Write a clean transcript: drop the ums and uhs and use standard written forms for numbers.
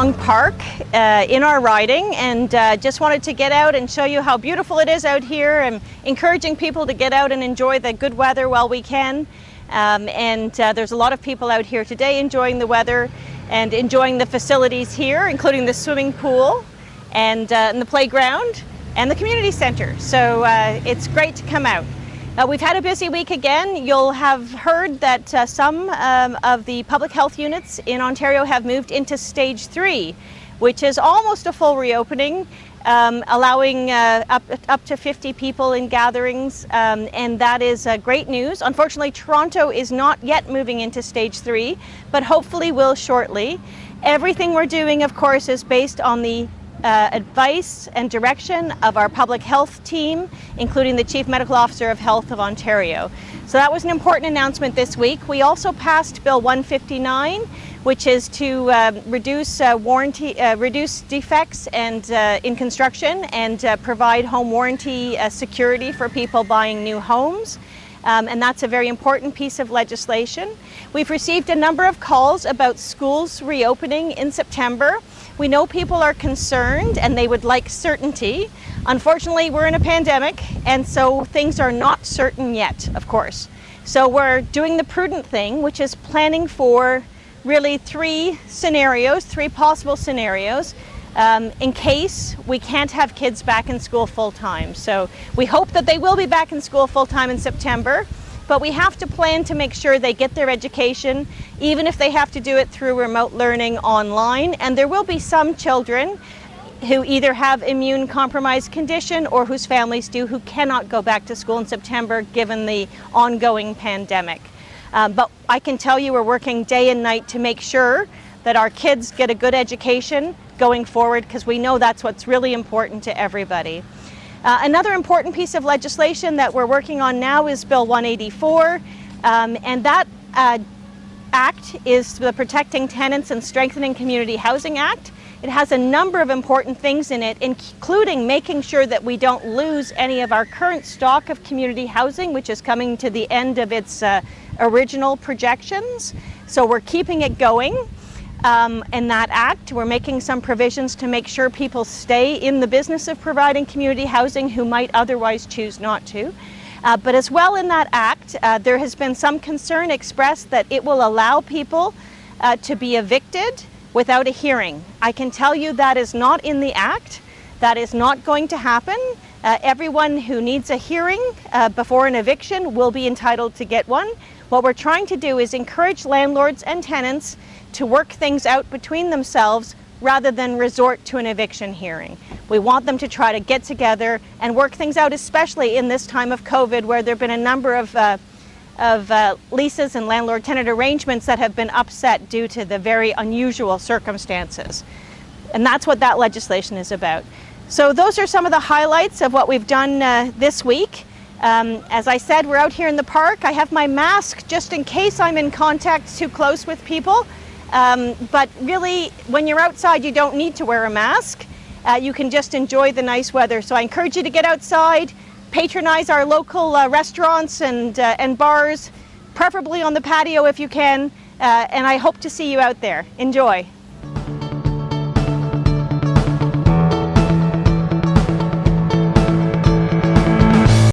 Long Park in our riding, and just wanted to get out and show you how beautiful it is out here, and encouraging people to get out and enjoy the good weather while we can. There's a lot of people out here today enjoying the weather and enjoying the facilities here, including the swimming pool and the playground and the community center. So it's great to come out. We've had a busy week again. You'll have heard that some of the public health units in Ontario have moved into stage 3, which is almost a full reopening, allowing up to 50 people in gatherings, and that is great news. Unfortunately, Toronto is not yet moving into stage 3, but hopefully will shortly. Everything we're doing, of course, is based on the advice and direction of our public health team, including the Chief Medical Officer of Health of Ontario. So that was an important announcement this week. We also passed Bill 159, which is to reduce defects and in construction and provide home warranty security for people buying new homes. And that's a very important piece of legislation. We've received a number of calls about schools reopening in September. We know people are concerned and they would like certainty. Unfortunately, we're in a pandemic, and so things are not certain yet, of course. So we're doing the prudent thing, which is planning for really three possible scenarios, in case we can't have kids back in school full-time. So we hope that they will be back in school full-time in September, but we have to plan to make sure they get their education, even if they have to do it through remote learning online. And there will be some children who either have immune compromised condition or whose families do, who cannot go back to school in September given the ongoing pandemic. But I can tell you we're working day and night to make sure that our kids get a good education going forward, because we know that's what's really important to everybody. Another important piece of legislation that we're working on now is Bill 184, and that act is the Protecting Tenants and Strengthening Community Housing Act. It has a number of important things in it, including making sure that we don't lose any of our current stock of community housing, which is coming to the end of its original projections. So we're keeping it going. In that act, we're making some provisions to make sure people stay in the business of providing community housing who might otherwise choose not to. But as well, in that act, there has been some concern expressed that it will allow people to be evicted without a hearing. I can tell you that is not in the act. That is not going to happen. Everyone who needs a hearing before an eviction will be entitled to get one. What we're trying to do is encourage landlords and tenants to work things out between themselves rather than resort to an eviction hearing. We want them to try to get together and work things out, especially in this time of COVID, where there have been a number of leases and landlord-tenant arrangements that have been upset due to the very unusual circumstances. And that's what that legislation is about. So those are some of the highlights of what we've done this week. As I said, we're out here in the park. I have my mask just in case I'm in contact too close with people. But really, when you're outside, you don't need to wear a mask. You can just enjoy the nice weather. So I encourage you to get outside, patronize our local restaurants and bars, preferably on the patio if you can, and I hope to see you out there. Enjoy.